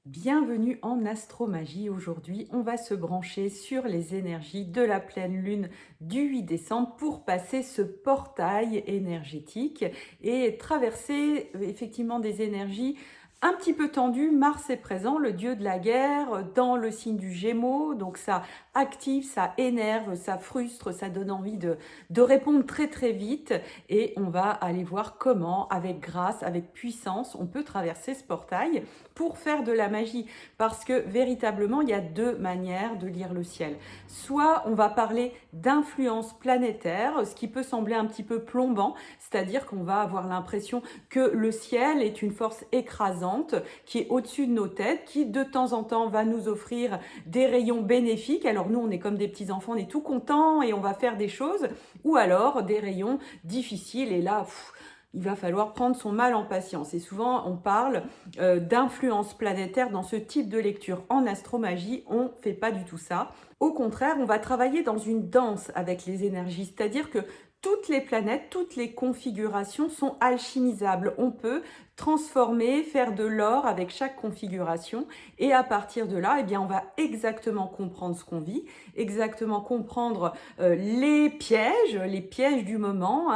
Bienvenue en astromagie. Aujourd'hui, on va se brancher sur les énergies de la pleine lune du 8 décembre pour passer ce portail énergétique et traverser effectivement des énergies un petit peu tendues. Mars est présent, le dieu de la guerre, dans le signe du Gémeaux, donc ça active, ça énerve, ça frustre, ça donne envie de répondre très très vite et on va aller voir comment, avec grâce, avec puissance, on peut traverser ce portail pour faire de la magie, parce que véritablement il y a deux manières de lire le ciel. Soit on va parler d'influence planétaire, ce qui peut sembler un petit peu plombant, c'est-à-dire qu'on va avoir l'impression que le ciel est une force écrasante qui est au-dessus de nos têtes, qui de temps en temps va nous offrir des rayons bénéfiques. Alors nous on est comme des petits enfants, on est tout contents et on va faire des choses, ou alors des rayons difficiles et là il va falloir prendre son mal en patience. Et souvent, on parle d'influence planétaire dans ce type de lecture. En astromagie, on ne fait pas du tout ça. Au contraire, on va travailler dans une danse avec les énergies, c'est-à-dire que toutes les planètes, toutes les configurations sont alchimisables. On peut transformer, faire de l'or avec chaque configuration et à partir de là, eh bien, on va exactement comprendre ce qu'on vit, exactement comprendre les pièges du moment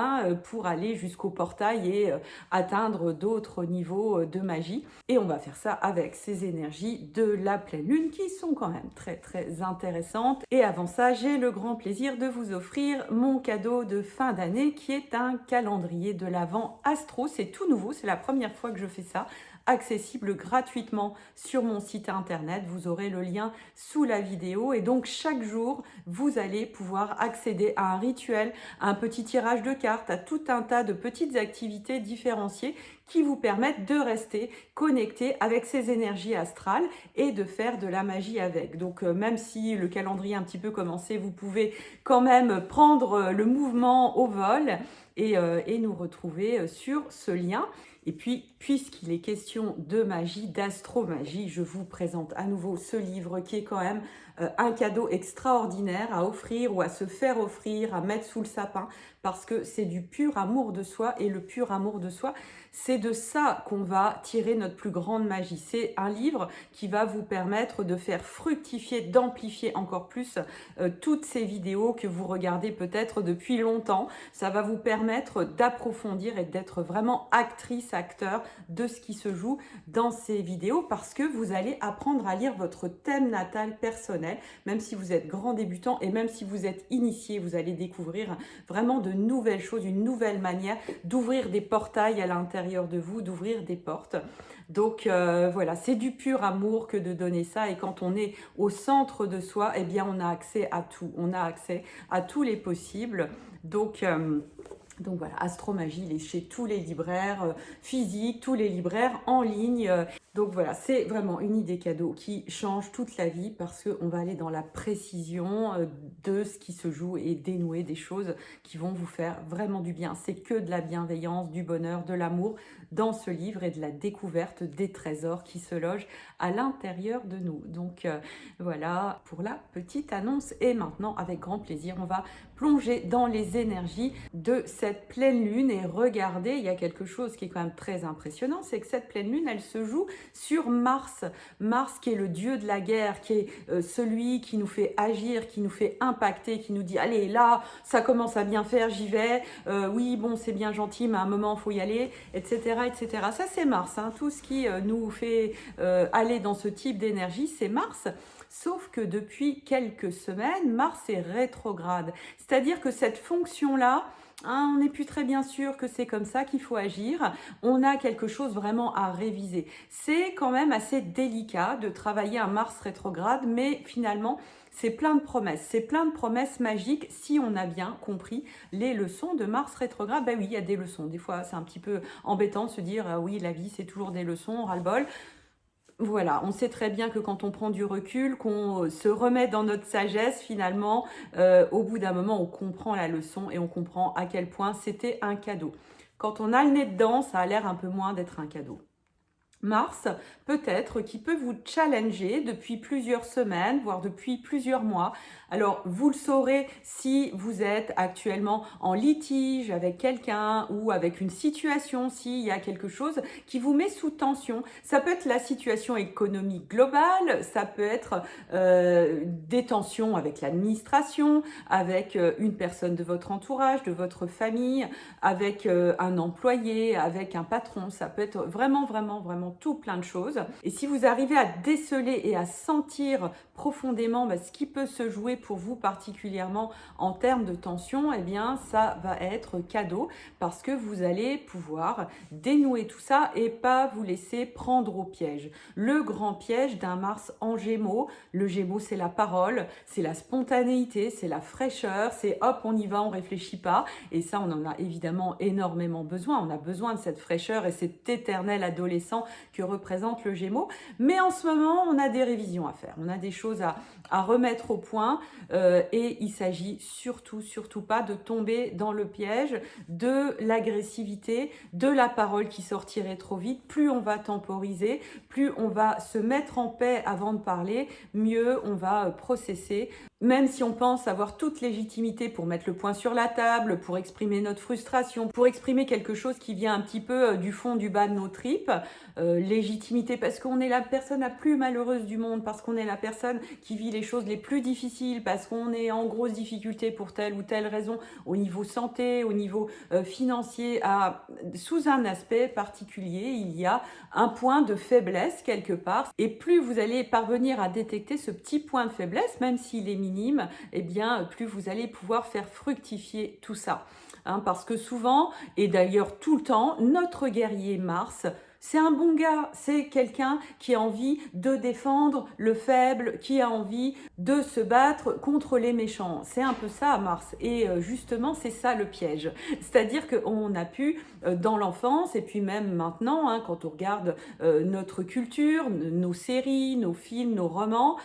pour aller jusqu'au portail et atteindre d'autres niveaux de magie. Et on va faire ça avec ces énergies de la pleine lune qui sont quand même très très intéressantes. Et avant ça, j'ai le grand plaisir de vous offrir mon cadeau de fin d'année qui est un calendrier de l'Avent Astro. C'est tout nouveau, c'est la première fois que je fais ça, accessible gratuitement sur mon site internet. Vous aurez le lien sous la vidéo et donc chaque jour, vous allez pouvoir accéder à un rituel, à un petit tirage de cartes, à tout un tas de petites activités différenciées qui vous permettent de rester connecté avec ces énergies astrales et de faire de la magie avec. Donc même si le calendrier est un petit peu commencé, vous pouvez quand même prendre le mouvement au vol et nous retrouver sur ce lien. Et puis, puisqu'il est question de magie, d'astromagie, je vous présente à nouveau ce livre qui est quand même un cadeau extraordinaire à offrir ou à se faire offrir, à mettre sous le sapin, parce que c'est du pur amour de soi et le pur amour de soi, c'est de ça qu'on va tirer notre plus grande magie. C'est un livre qui va vous permettre de faire fructifier, d'amplifier encore plus toutes ces vidéos que vous regardez peut-être depuis longtemps. Ça va vous permettre d'approfondir et d'être vraiment actrice, acteur de ce qui se joue dans ces vidéos parce que vous allez apprendre à lire votre thème natal personnel, même si vous êtes grand débutant et même si vous êtes initié, vous allez découvrir vraiment de nouvelles choses, une nouvelle manière d'ouvrir des portails à l'intérieur de vous, d'ouvrir des portes. Donc voilà, c'est du pur amour que de donner ça et quand on est au centre de soi, eh bien on a accès à tout, on a accès à tous les possibles. Donc voilà, Astromagie, il est chez tous les libraires physiques, tous les libraires en ligne. Donc voilà, c'est vraiment une idée cadeau qui change toute la vie parce qu'on va aller dans la précision de ce qui se joue et dénouer des choses qui vont vous faire vraiment du bien. C'est que de la bienveillance, du bonheur, de l'amour dans ce livre et de la découverte des trésors qui se logent à l'intérieur de nous. Donc voilà pour la petite annonce. Et maintenant, avec grand plaisir, on va plonger dans les énergies de cette pleine lune et regardez, il y a quelque chose qui est quand même très impressionnant, c'est que cette pleine lune, elle se joue sur Mars. Mars qui est le dieu de la guerre, qui est celui qui nous fait agir, qui nous fait impacter, qui nous dit allez là, ça commence à bien faire, j'y vais, oui bon c'est bien gentil, mais à un moment il faut y aller, etc. etc. Ça c'est Mars, tout ce qui nous fait aller dans ce type d'énergie, c'est Mars. Sauf que depuis quelques semaines, Mars est rétrograde. C'est-à-dire que cette fonction-là, on n'est plus très bien sûr que c'est comme ça qu'il faut agir. On a quelque chose vraiment à réviser. C'est quand même assez délicat de travailler un Mars rétrograde, mais finalement, c'est plein de promesses. C'est plein de promesses magiques si on a bien compris les leçons de Mars rétrograde. Ben oui, il y a des leçons. Des fois, c'est un petit peu embêtant de se dire oui, la vie, c'est toujours des leçons, ras-le-bol. Voilà, on sait très bien que quand on prend du recul, qu'on se remet dans notre sagesse, finalement, au bout d'un moment, on comprend la leçon et on comprend à quel point c'était un cadeau. Quand on a le nez dedans, ça a l'air un peu moins d'être un cadeau. Mars, peut-être, qui peut vous challenger depuis plusieurs semaines, voire depuis plusieurs mois. Alors, vous le saurez si vous êtes actuellement en litige avec quelqu'un ou avec une situation, s'il y a quelque chose qui vous met sous tension. Ça peut être la situation économique globale, ça peut être des tensions avec l'administration, avec une personne de votre entourage, de votre famille, avec un employé, avec un patron. Ça peut être vraiment, vraiment, vraiment tout plein de choses. Et si vous arrivez à déceler et à sentir profondément ce qui peut se jouer pour vous particulièrement en termes de tension, eh bien ça va être cadeau parce que vous allez pouvoir dénouer tout ça et pas vous laisser prendre au piège. Le grand piège d'un Mars en Gémeaux, le Gémeaux c'est la parole, c'est la spontanéité, c'est la fraîcheur, c'est hop on y va, on réfléchit pas, et ça on en a évidemment énormément besoin, on a besoin de cette fraîcheur et cet éternel adolescent que représente le Gémeaux, mais en ce moment on a des révisions à faire, on a des choses à remettre au point et il s'agit surtout pas de tomber dans le piège de l'agressivité, de la parole qui sortirait trop vite. Plus on va temporiser, plus on va se mettre en paix avant de parler, mieux on va processer. Même si on pense avoir toute légitimité pour mettre le point sur la table, pour exprimer notre frustration, pour exprimer quelque chose qui vient un petit peu du fond du bas de nos tripes, légitimité parce qu'on est la personne la plus malheureuse du monde, parce qu'on est la personne qui vit les choses les plus difficiles, parce qu'on est en grosse difficulté pour telle ou telle raison, au niveau santé, au niveau financier, sous un aspect particulier, il y a un point de faiblesse quelque part. Et plus vous allez parvenir à détecter ce petit point de faiblesse, même s'il est minime, eh bien, plus vous allez pouvoir faire fructifier tout ça. Parce que souvent, et d'ailleurs tout le temps, notre guerrier Mars, c'est un bon gars, c'est quelqu'un qui a envie de défendre le faible, qui a envie de se battre contre les méchants. C'est un peu ça Mars, et justement c'est ça le piège. C'est-à-dire qu'on a pu, dans l'enfance, et puis même maintenant, quand on regarde notre culture, nos séries, nos films, nos romans,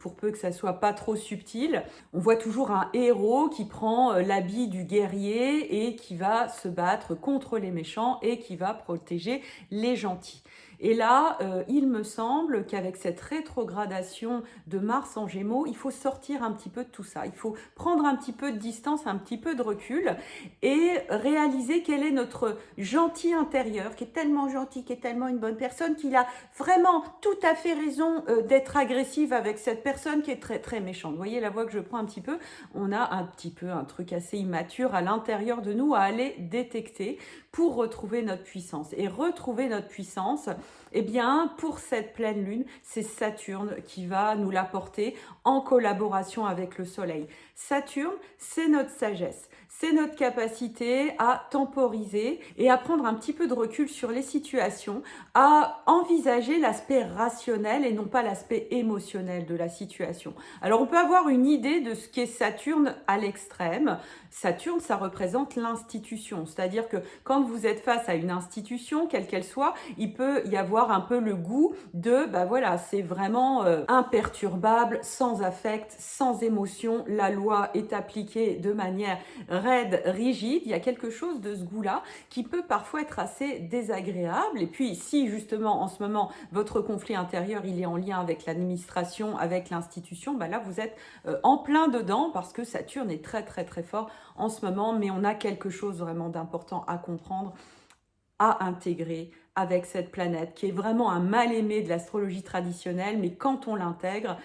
pour peu que ça soit pas trop subtil, on voit toujours un héros qui prend l'habit du guerrier et qui va se battre contre les méchants et qui va protéger les gentils. Et là, il me semble qu'avec cette rétrogradation de Mars en Gémeaux, il faut sortir un petit peu de tout ça. Il faut prendre un petit peu de distance, un petit peu de recul et réaliser quel est notre gentil intérieur, qui est tellement gentil, qui est tellement une bonne personne, qu'il a vraiment tout à fait raison d'être agressive avec cette personne qui est très très méchante. Vous voyez la voie que je prends un petit peu? On a un petit peu un truc assez immature à l'intérieur de nous à aller détecter pour retrouver notre puissance. Et retrouver notre puissance, eh bien, pour cette pleine lune, c'est Saturne qui va nous l'apporter en collaboration avec le Soleil. Saturne, c'est notre sagesse, c'est notre capacité à temporiser et à prendre un petit peu de recul sur les situations, à envisager l'aspect rationnel et non pas l'aspect émotionnel de la situation. Alors, on peut avoir une idée de ce qu'est Saturne à l'extrême. Saturne, ça représente l'institution, c'est-à-dire que quand vous êtes face à une institution, quelle qu'elle soit, il peut y avoir un peu le goût de, voilà, c'est vraiment imperturbable, sans affect, sans émotion, la loi est appliquée de manière raide, rigide, il y a quelque chose de ce goût-là qui peut parfois être assez désagréable. Et puis si justement en ce moment votre conflit intérieur il est en lien avec l'administration, avec l'institution, là vous êtes en plein dedans parce que Saturne est très très très fort en ce moment, mais on a quelque chose vraiment d'important à comprendre, à intégrer avec cette planète qui est vraiment un mal-aimé de l'astrologie traditionnelle, mais quand on l'intègre,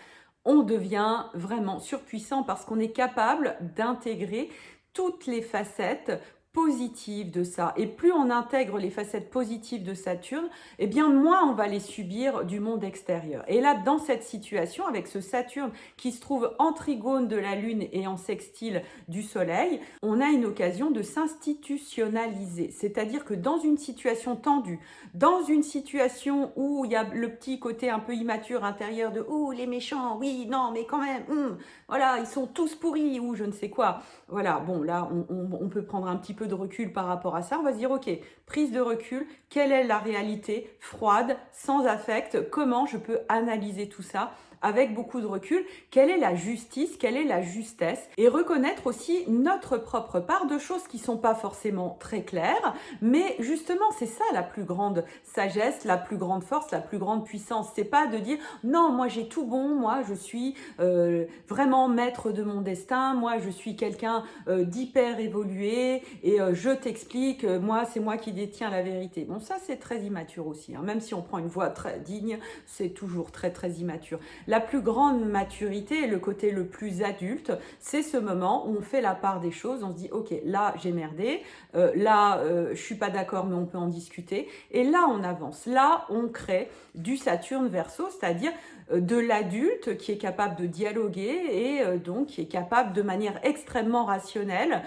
on devient vraiment surpuissant parce qu'on est capable d'intégrer toutes les facettes positives de ça. Et plus on intègre les facettes positives de Saturne, eh bien moins on va les subir du monde extérieur. Et là, dans cette situation, avec ce Saturne qui se trouve en trigone de la Lune et en sextile du Soleil, on a une occasion de s'institutionnaliser. C'est-à-dire que dans une situation tendue, dans une situation où il y a le petit côté un peu immature intérieur de « Oh, les méchants, oui, non, mais quand même, voilà, ils sont tous pourris » ou je ne sais quoi. Voilà, bon, là, on peut prendre un petit peu de recul par rapport à ça. On va se dire, ok, prise de recul, quelle est la réalité froide, sans affect, comment je peux analyser tout ça avec beaucoup de recul, quelle est la justice, quelle est la justesse, et reconnaître aussi notre propre part de choses qui sont pas forcément très claires, mais justement c'est ça la plus grande sagesse, la plus grande force, la plus grande puissance. C'est pas de dire non, moi j'ai tout bon, moi je suis vraiment maître de mon destin, moi je suis quelqu'un d'hyper évolué et je t'explique, moi c'est moi qui détiens la vérité. Bon, ça c'est très immature aussi, hein. Même si on prend une voix très digne, c'est toujours très très immature. La plus grande maturité et le côté le plus adulte, c'est ce moment où on fait la part des choses, on se dit ok, là j'ai merdé, là je suis pas d'accord mais on peut en discuter, et là on avance, là on crée du Saturne Verseau, c'est-à-dire de l'adulte qui est capable de dialoguer et donc qui est capable de manière extrêmement rationnelle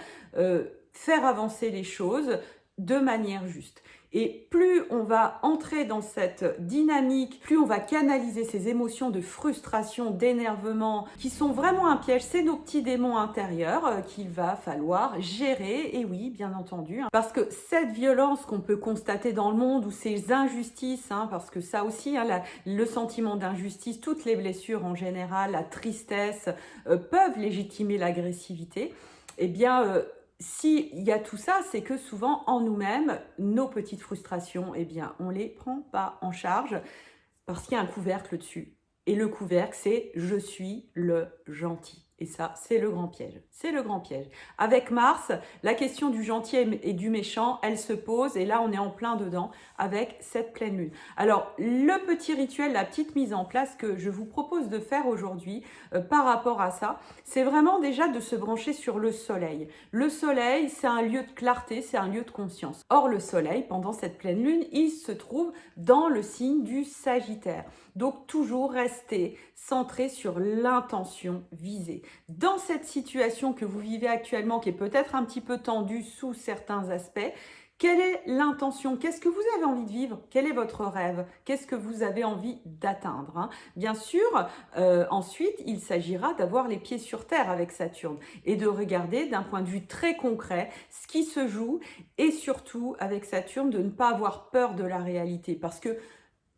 faire avancer les choses de manière juste. Et plus on va entrer dans cette dynamique, plus on va canaliser ces émotions de frustration, d'énervement, qui sont vraiment un piège. C'est nos petits démons intérieurs qu'il va falloir gérer, et oui, bien entendu. Hein, parce que cette violence qu'on peut constater dans le monde, ou ces injustices, hein, parce que ça aussi, hein, le sentiment d'injustice, toutes les blessures en général, la tristesse, peuvent légitimer l'agressivité, eh bien... s'il y a tout ça, c'est que souvent en nous-mêmes, nos petites frustrations, eh bien, on ne les prend pas en charge parce qu'il y a un couvercle dessus. Et le couvercle, c'est « je suis le gentil ». Et ça, c'est le grand piège. C'est le grand piège. Avec Mars, la question du gentil et du méchant, elle se pose. Et là, on est en plein dedans avec cette pleine lune. Alors, le petit rituel, la petite mise en place que je vous propose de faire aujourd'hui par rapport à ça, c'est vraiment déjà de se brancher sur le soleil. Le soleil, c'est un lieu de clarté, c'est un lieu de conscience. Or, le soleil, pendant cette pleine lune, il se trouve dans le signe du Sagittaire. Donc, toujours rester centré sur l'intention visée. Dans cette situation que vous vivez actuellement, qui est peut-être un petit peu tendue sous certains aspects, quelle est l'intention? Qu'est-ce que vous avez envie de vivre? Quel est votre rêve? Qu'est-ce que vous avez envie d'atteindre, hein? Bien sûr, ensuite, il s'agira d'avoir les pieds sur terre avec Saturne et de regarder d'un point de vue très concret ce qui se joue, et surtout avec Saturne de ne pas avoir peur de la réalité, parce que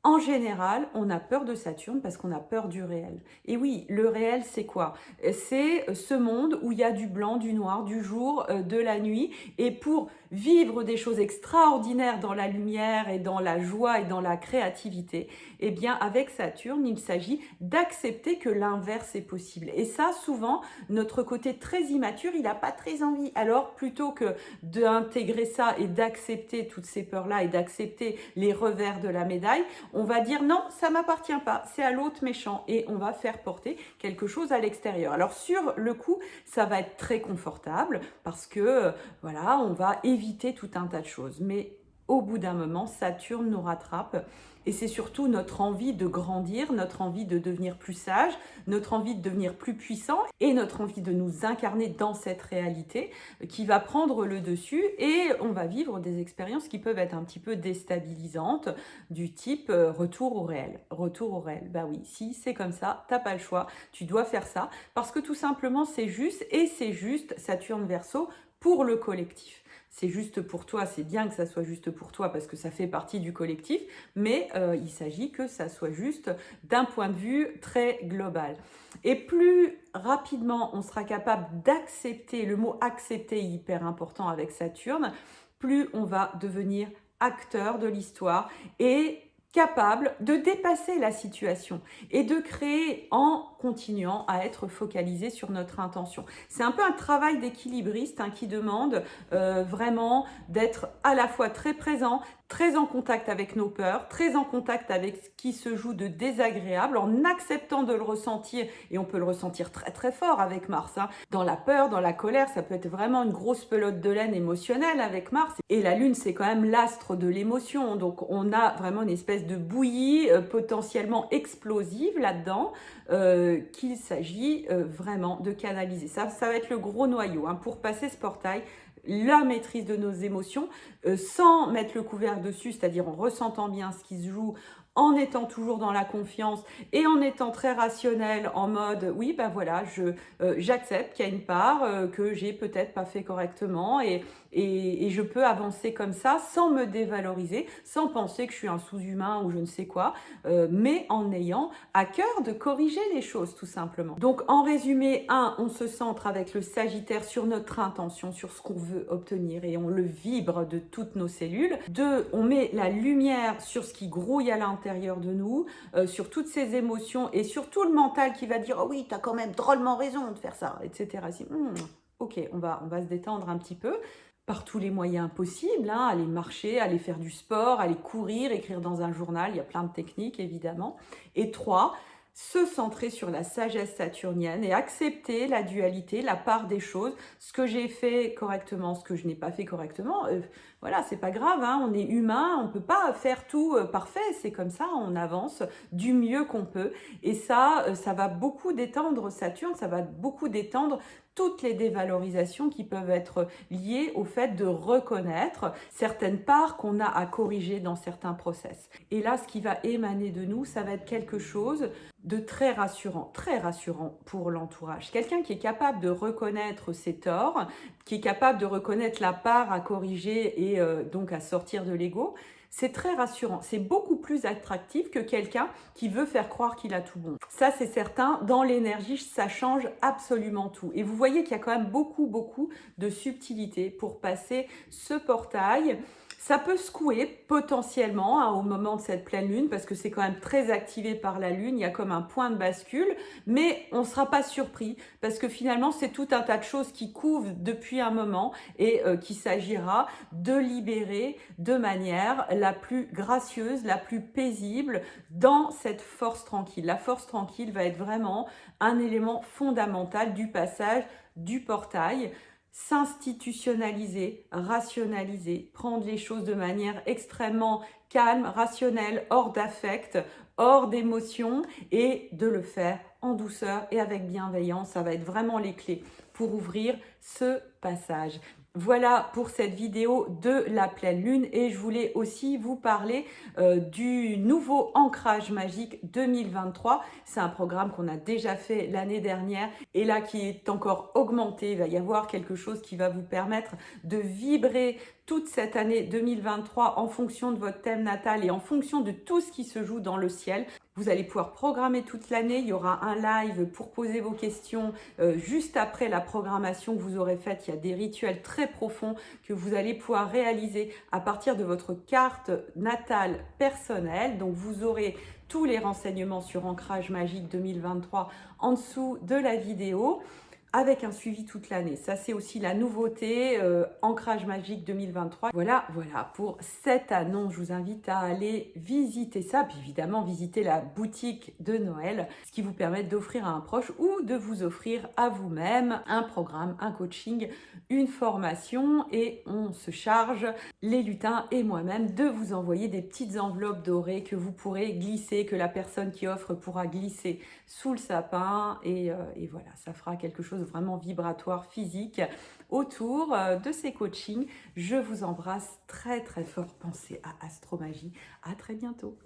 en général, on a peur de Saturne parce qu'on a peur du réel. Et oui, le réel, c'est quoi? C'est ce monde où il y a du blanc, du noir, du jour, de la nuit. Et pour vivre des choses extraordinaires dans la lumière et dans la joie et dans la créativité, eh bien, avec Saturne, il s'agit d'accepter que l'inverse est possible. Et ça, souvent, notre côté très immature, il n'a pas très envie. Alors, plutôt que d'intégrer ça et d'accepter toutes ces peurs-là et d'accepter les revers de la médaille, on va dire non, ça m'appartient pas, c'est à l'autre méchant, et on va faire porter quelque chose à l'extérieur. Alors sur le coup, ça va être très confortable parce que voilà, on va éviter tout un tas de choses. Mais au bout d'un moment, Saturne nous rattrape. Et c'est surtout notre envie de grandir, notre envie de devenir plus sage, notre envie de devenir plus puissant et notre envie de nous incarner dans cette réalité qui va prendre le dessus, et on va vivre des expériences qui peuvent être un petit peu déstabilisantes du type retour au réel. Retour au réel, bah oui, si c'est comme ça, t'as pas le choix, tu dois faire ça parce que tout simplement c'est juste, et c'est juste Saturne Verseau pour le collectif. C'est juste pour toi, c'est bien que ça soit juste pour toi parce que ça fait partie du collectif, mais il s'agit que ça soit juste d'un point de vue très global. Et plus rapidement on sera capable d'accepter, le mot accepter est hyper important avec Saturne, plus on va devenir acteur de l'histoire et capable de dépasser la situation et de créer en continuant à être focalisé sur notre intention. C'est un peu un travail d'équilibriste qui demande vraiment d'être à la fois très présent, très en contact avec nos peurs, très en contact avec ce qui se joue de désagréable, en acceptant de le ressentir, et on peut le ressentir très très fort avec Mars, hein. Dans la peur, dans la colère, ça peut être vraiment une grosse pelote de laine émotionnelle avec Mars, et la Lune c'est quand même l'astre de l'émotion, donc on a vraiment une espèce de bouillie potentiellement explosive là-dedans, qu'il s'agit vraiment de canaliser. Ça va être le gros noyau pour passer ce portail, la maîtrise de nos émotions, sans mettre le couvert dessus, c'est-à-dire en ressentant bien ce qui se joue, en étant toujours dans la confiance et en étant très rationnel, en mode oui ben voilà, j'accepte qu'il y a une part que j'ai peut-être pas fait correctement, et et je peux avancer comme ça sans me dévaloriser, sans penser que je suis un sous-humain ou je ne sais quoi, mais en ayant à cœur de corriger les choses tout simplement. Donc en résumé, on se centre avec le Sagittaire sur notre intention, sur ce qu'on veut obtenir et on le vibre de toutes nos cellules. 2, on met la lumière sur ce qui grouille à l'intérieur de nous, sur toutes ces émotions et sur tout le mental qui va dire « Oh oui, tu as quand même drôlement raison de faire ça », etc. Ok, on va se détendre un petit peu par tous les moyens possibles, aller marcher, aller faire du sport, aller courir, écrire dans un journal, il y a plein de techniques évidemment. Et 3, se centrer sur la sagesse saturnienne et accepter la dualité, la part des choses, ce que j'ai fait correctement, ce que je n'ai pas fait correctement. Voilà, c'est pas grave, on est humain, on peut pas faire tout parfait, c'est comme ça, on avance du mieux qu'on peut. Et ça va beaucoup détendre Saturne, ça va beaucoup détendre toutes les dévalorisations qui peuvent être liées au fait de reconnaître certaines parts qu'on a à corriger dans certains process. Et là, ce qui va émaner de nous, ça va être quelque chose de très rassurant pour l'entourage. Quelqu'un qui est capable de reconnaître ses torts, qui est capable de reconnaître la part à corriger et donc à sortir de l'ego, c'est très rassurant. C'est beaucoup plus attractif que quelqu'un qui veut faire croire qu'il a tout bon. Ça, c'est certain. Dans l'énergie, ça change absolument tout. Et vous voyez qu'il y a quand même beaucoup de subtilité pour passer ce portail. Ça peut secouer potentiellement au moment de cette pleine lune parce que c'est quand même très activé par la lune, il y a comme un point de bascule, mais on ne sera pas surpris parce que finalement c'est tout un tas de choses qui couvent depuis un moment et qu'il s'agira de libérer de manière la plus gracieuse, la plus paisible dans cette force tranquille. La force tranquille va être vraiment un élément fondamental du passage du portail. S'institutionnaliser, rationaliser, prendre les choses de manière extrêmement calme, rationnelle, hors d'affect, hors d'émotion et de le faire en douceur et avec bienveillance. Ça va être vraiment les clés pour ouvrir ce passage. Voilà pour cette vidéo de la pleine lune et je voulais aussi vous parler du nouveau ancrage magique 2023. C'est un programme qu'on a déjà fait l'année dernière et là qui est encore augmenté. Il va y avoir quelque chose qui va vous permettre de vibrer toute cette année 2023 en fonction de votre thème natal et en fonction de tout ce qui se joue dans le ciel. Vous allez pouvoir programmer toute l'année. Il y aura un live pour poser vos questions juste après la programmation que vous aurez faite. Il y a des rituels très profonds que vous allez pouvoir réaliser à partir de votre carte natale personnelle. Donc, vous aurez tous les renseignements sur Ancrage Magique 2023 en dessous de la vidéo, avec un suivi toute l'année. Ça, c'est aussi la nouveauté, Ancrage Magique 2023. Voilà pour cette annonce. Je vous invite à aller visiter ça, puis évidemment visiter la boutique de Noël, ce qui vous permet d'offrir à un proche ou de vous offrir à vous-même un programme, un coaching, une formation et on se charge, les lutins et moi-même, de vous envoyer des petites enveloppes dorées que vous pourrez glisser, que la personne qui offre pourra glisser sous le sapin et voilà, ça fera quelque chose vraiment vibratoire, physique autour de ces coachings. Je vous embrasse très fort. Pensez à Astromagie. À très bientôt.